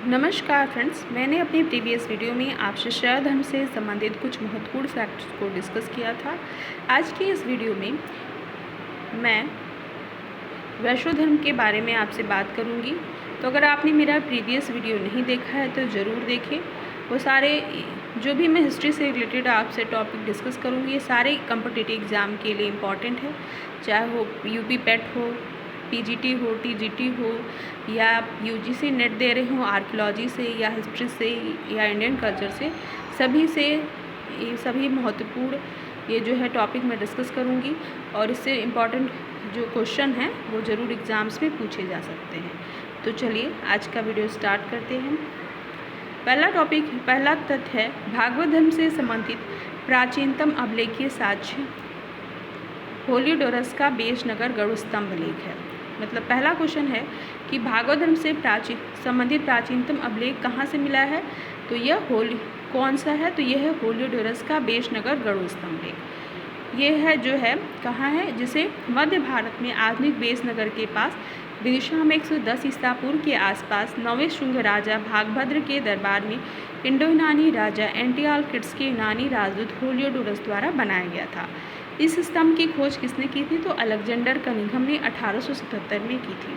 नमस्कार फ्रेंड्स, मैंने अपनी प्रीवियस वीडियो में आपसे शैव धर्म से संबंधित कुछ महत्वपूर्ण फैक्ट्स को डिस्कस किया था। आज की इस वीडियो में मैं वैष्णव धर्म के बारे में आपसे बात करूंगी। तो अगर आपने मेरा प्रीवियस वीडियो नहीं देखा है तो ज़रूर देखें। वो सारे जो भी मैं हिस्ट्री से रिलेटेड आपसे टॉपिक डिस्कस करूँगी, ये सारे कॉम्पिटिटिव एग्ज़ाम के लिए इम्पॉर्टेंट है, चाहे वो यूपी पेट हो, पीजीटी हो, टीजीटी हो, या आप यूजीसी नेट दे रहे हो आर्कियोलॉजी से या हिस्ट्री से या इंडियन कल्चर से, ये सभी महत्वपूर्ण ये जो है टॉपिक मैं डिस्कस करूँगी और इससे इम्पॉर्टेंट जो क्वेश्चन हैं वो ज़रूर एग्ज़ाम्स में पूछे जा सकते हैं। तो चलिए आज का वीडियो स्टार्ट करते हैं। पहला तथ्य है भागवत धर्म से संबंधित प्राचीनतम अभिलेखीय साक्ष्य होलियोडोरस का बेशनगर गरुड़ स्तंभ लेख है। मतलब पहला क्वेश्चन है कि भागवत धर्म से संबंधित प्राचीनतम अभिलेख कहाँ से मिला है, तो यह कौन सा है, तो यह है होलियोडोरस का बेशनगर गरुड़ स्तंभ लेख। ये है जो है कहाँ है, जिसे मध्य भारत में आधुनिक बेसनगर के पास विदिशा में 110 ईसा पूर्व के आसपास 9वें शुंग राजा भागभद्र के दरबार में इंडो यूनानी राजा एंटिओकलिस के यूनानी राजदूत होलियोडोरस द्वारा बनाया गया था। इस स्तंभ की खोज किसने की थी, तो अलेक्जेंडर कनिंघम ने 1877 में की थी।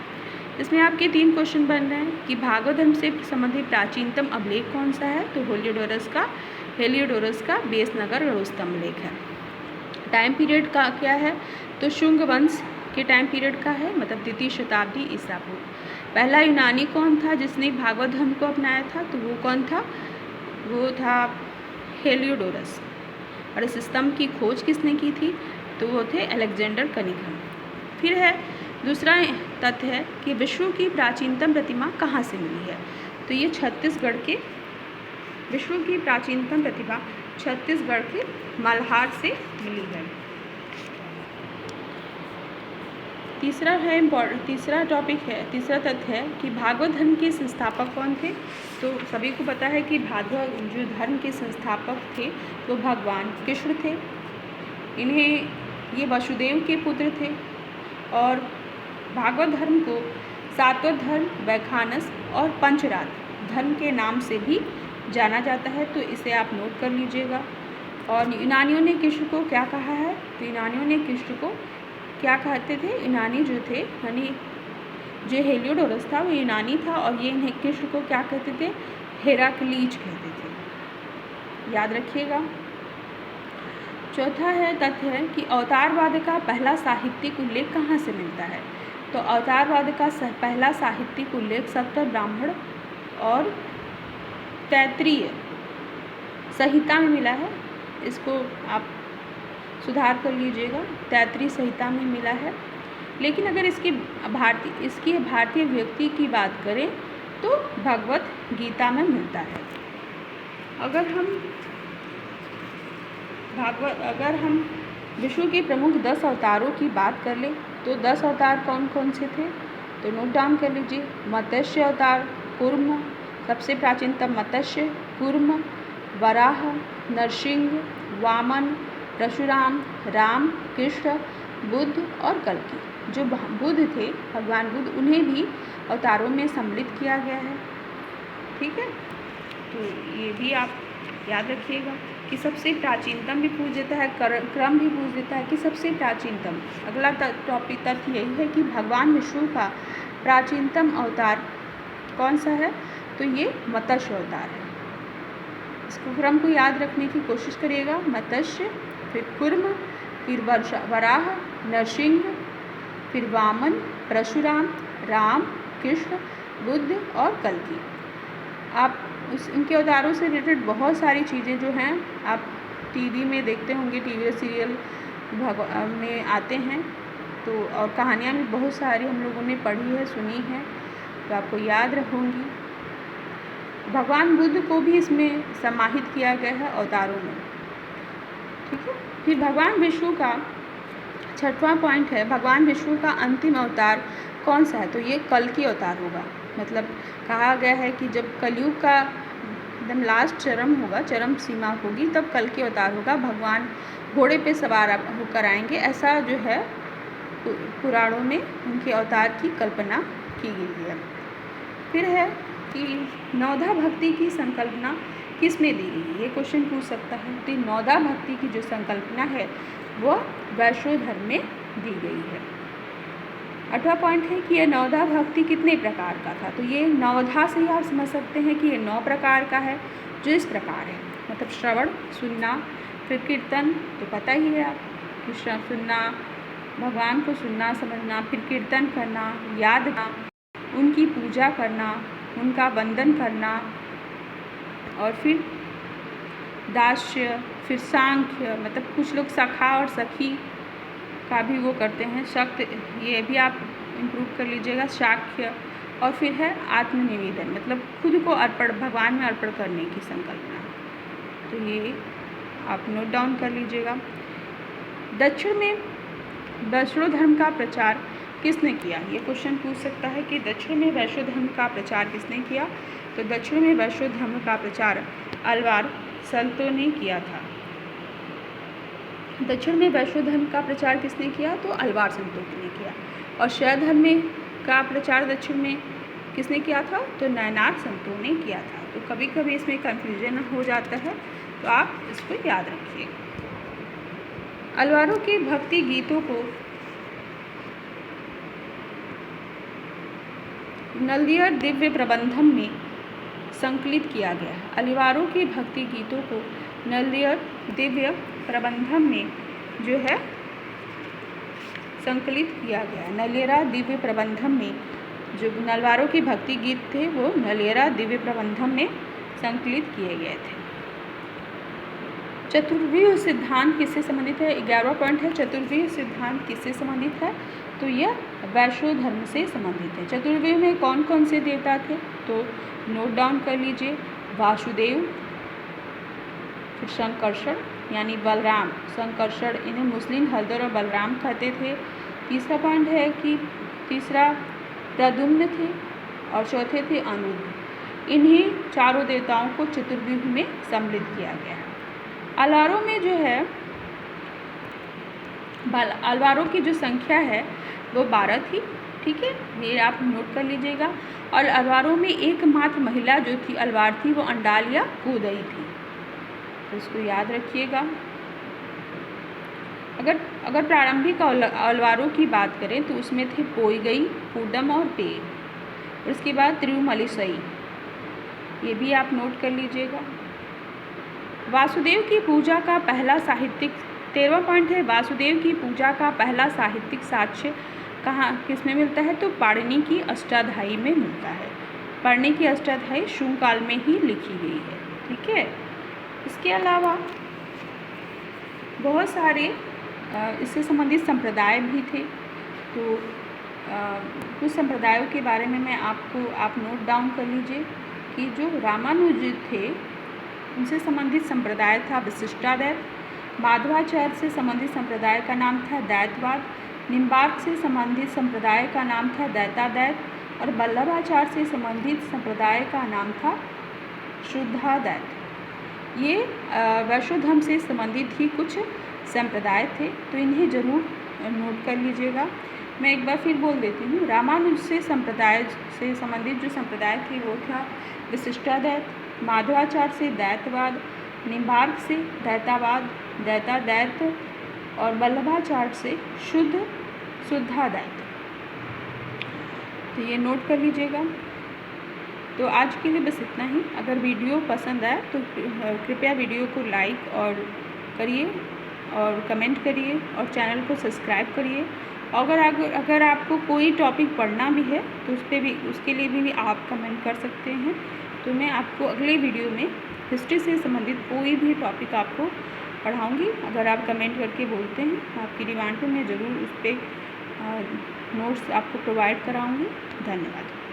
इसमें आपके 3 क्वेश्चन बन रहे हैं कि भागवत धर्म से संबंधित प्राचीनतम अभिलेख कौन सा है, तो हेलियोडोरस का बेसनगर गरुड़ स्तंभ लेख है। टाइम पीरियड का क्या है, तो शुंग वंश के टाइम पीरियड का है, मतलब 2वीं शताब्दी ईसा पूर्व। पहला यूनानी कौन था जिसने भागवत धर्म को अपनाया था, तो वो कौन था, वो था हेलियोडोरस। और इस स्तंभ की खोज किसने की थी, तो वो थे अलेक्जेंडर कनिंघम। फिर है दूसरा तथ्य है कि विश्व की प्राचीनतम प्रतिमा कहाँ से मिली है, तो ये विश्व की प्राचीनतम प्रतिमा छत्तीसगढ़ के मल्हार से मिली है। तीसरा तथ्य है कि भागवत धर्म के संस्थापक कौन थे, तो सभी को पता है कि भागवत जो धर्म के संस्थापक थे वो भगवान कृष्ण थे। ये वसुदेव के पुत्र थे और भागवत धर्म को सातवत धर्म, वैखानस और पंचरात धर्म के नाम से भी जाना जाता है, तो इसे आप नोट कर लीजिएगा। और यूनानियों ने कृष्ण को क्या कहा है, तो यूनानियों ने कृष्ण को क्या कहते थे, यूनानी जो थे यानी जो हेलियोडोरस था वो यूनानी था और ये इन्हें कृष्ण को क्या कहते थे, हेराक्लीज कहते थे, याद रखिएगा। चौथा तथ्य है कि अवतारवाद का पहला साहित्यिक उल्लेख कहाँ से मिलता है, तो अवतारवाद का पहला साहित्यिक उल्लेख सप्त ब्राह्मण और तैत्तिरीय संहिता में मिला है। इसको आप सुधार कर लीजिएगा, तैत्तिरीय संहिता में मिला है। लेकिन अगर इसकी भारतीय व्यक्ति की बात करें तो भगवत गीता में मिलता है। अगर हम विष्णु के प्रमुख 10 अवतारों की बात कर लें तो 10 अवतार कौन कौन से थे, तो नोट डाउन कर लीजिए। मत्स्य अवतार, कूर्म, सबसे प्राचीनतम मत्स्य, कूर्म, वराह, नरसिंह, वामन, परशुराम, राम, कृष्ण, बुद्ध और कल्कि। जो बुद्ध थे, भगवान बुद्ध, उन्हें भी अवतारों में सम्मिलित किया गया है। ठीक है, तो ये भी आप याद रखिएगा कि सबसे प्राचीनतम भी पूछ देता है, क्रम भी पूछ देता है कि सबसे प्राचीनतम। अगला तथ्य यही है कि भगवान विष्णु का प्राचीनतम अवतार कौन सा है, तो ये मत्स्य अवतार है। इसको क्रम को याद रखने की कोशिश करिएगा, मत्स्य, फिर कूर्म, फिर वराह, नरसिंह, फिर वामन, परशुराम, राम, कृष्ण, बुद्ध और कल्कि। आप इनके अवतारों से रिलेटेड बहुत सारी चीज़ें जो हैं आप टीवी में देखते होंगे, टीवी सीरियल में आते हैं, तो और कहानियाँ भी बहुत सारी हम लोगों ने पढ़ी है, सुनी है, तो आपको याद रखूँगी। भगवान बुद्ध को भी इसमें समाहित किया गया है अवतारों में। ठीक है, फिर भगवान विष्णु का 6वां पॉइंट है, भगवान विष्णु का अंतिम अवतार कौन सा है, तो ये कल्कि अवतार होगा। मतलब कहा गया है कि जब कलयुग का एकदम लास्ट चरम सीमा होगी, तब कल्कि अवतार होगा। भगवान घोड़े पे सवार होकर आएंगे, ऐसा जो है पुराणों में उनके अवतार की कल्पना की गई है। फिर है कि नवधा भक्ति की संकल्पना किसने दी गई, ये क्वेश्चन पूछ सकता है। तो नवधा भक्ति की जो संकल्पना है वो वैष्णव धर्म में दी गई है। 8वां पॉइंट है कि यह नवधा भक्ति कितने प्रकार का था। तो ये नवधा से ही आप समझ सकते हैं कि ये 9 प्रकार का है, जो इस प्रकार है, मतलब श्रवण सुनना, फिर कीर्तन तो पता ही है आप कि सुनना, भगवान को सुनना समझना, फिर कीर्तन करना, याद करना, उनकी पूजा करना, उनका वंदन करना, और फिर दास्य, फिर सांख्य, मतलब कुछ लोग सखा और सखी का भी वो करते हैं, शक्त, ये भी आप इम्प्रूव कर लीजिएगा, शाक्य, और फिर है आत्मनिवेदन, मतलब खुद को अर्पण, भगवान में अर्पण करने की संकल्पना। तो ये आप नोट डाउन कर लीजिएगा। दक्षिण में वैष्णव धर्म का प्रचार किसने किया, ये क्वेश्चन पूछ सकता है कि दक्षिण में वैष्णव धर्म का प्रचार किसने किया। तो दक्षिण में वैष्णव धर्म का प्रचार अल्वार संतों ने किया था। दक्षिण में वैष्णव धर्म का प्रचार किसने किया, तो अल्वार संतों ने किया। और शैव धर्म में का प्रचार दक्षिण में किसने किया था, तो नयनार संतों ने किया था। तो कभी कभी इसमें कंफ्यूजन हो जाता है, तो आप इसको याद रखिए। अल्वारों के भक्ति गीतों को नलदियर दिव्य प्रबंधम में संकलित किया गया है। अल्वारों के भक्ति गीतों को नलदियर दिव्य प्रबंधम में जो है संकलित किया गया। नलेरा दिव्य प्रबंधम में जो नलवारों के भक्ति गीत थे वो नलेरा दिव्य प्रबंधम में संकलित किए गए थे। चतुर्व्यूह सिद्धांत किससे संबंधित है, 11वां पॉइंट है चतुर्व्यूह सिद्धांत किससे संबंधित है, तो यह वैष्णव धर्म से संबंधित है। चतुर्व्यूह में कौन कौन से देवता थे, तो नोट डाउन कर लीजिए, वासुदेव, फिर संकर्षण यानी बलराम, संकर्षण, इन्हें मुस्लिम हलदर और बलराम कहते थे। तीसरा पॉइंट है कि तीसरा प्रद्युम्न थे और चौथे थे अनिरुद्ध। इन्हीं चारों देवताओं को चतुर्व्यूह में सम्मिलित किया गया है। अल्वारों में जो है अल्वारों की जो संख्या है वो 12 थी, ठीक है, ये आप नोट कर लीजिएगा। और अल्वारों में एकमात्र महिला जो थी अल्वार थी वो अंडाल या कोदई थी, तो इसको याद रखिएगा। अगर प्रारंभिक अल्वारों की बात करें तो उसमें थे पोइगई, पूडम और पेड़, और उसके बाद तिरुमलिसई, ये भी आप नोट कर लीजिएगा। वासुदेव की पूजा का पहला साहित्यिक 13वां पॉइंट है वासुदेव की पूजा का पहला साहित्यिक साक्ष्य कहाँ किस में मिलता है, तो पाणिनि की अष्टाध्यायी में मिलता है। पाणिनि की अष्टाध्यायी शुंग काल में ही लिखी गई है, ठीक है। इसके अलावा बहुत सारे इससे संबंधित संप्रदाय भी थे, तो कुछ संप्रदायों के बारे में मैं आप नोट डाउन कर लीजिए कि जो रामानुज थे उनसे संबंधित संप्रदाय था विशिष्टाद्वैत, माधवाचार्य से संबंधित संप्रदाय का नाम था द्वैतवाद, निम्बार्क से संबंधित संप्रदाय का नाम था द्वैताद्वैत, और वल्लभाचार्य से संबंधित संप्रदाय का नाम था शुद्धाद्वैत। ये वैष्णव धर्म से संबंधित ही कुछ संप्रदाय थे, तो इन्हें जरूर नोट कर लीजिएगा। मैं एक बार फिर बोल देती हूँ, रामानुज से संप्रदाय से संबंधित जो संप्रदाय थे वो था विशिष्टाद्वैत, माधवाचार्य से द्वैतवाद, निम्बार्क से द्वैताद्वैत, और वल्लभाचार्य से शुद्धाद्वैत। तो ये नोट कर लीजिएगा। तो आज के लिए बस इतना ही। अगर वीडियो पसंद आए तो कृपया वीडियो को लाइक और करिए और कमेंट करिए और चैनल को सब्सक्राइब करिए। अगर आपको कोई टॉपिक पढ़ना भी है तो उसके लिए भी आप कमेंट कर सकते हैं। तो मैं आपको अगले वीडियो में हिस्ट्री से संबंधित कोई भी टॉपिक आपको पढ़ाऊँगी। अगर आप कमेंट करके बोलते हैं आपकी डिमांड पे मैं ज़रूर उस पर नोट्स आपको प्रोवाइड कराऊँगी। धन्यवाद।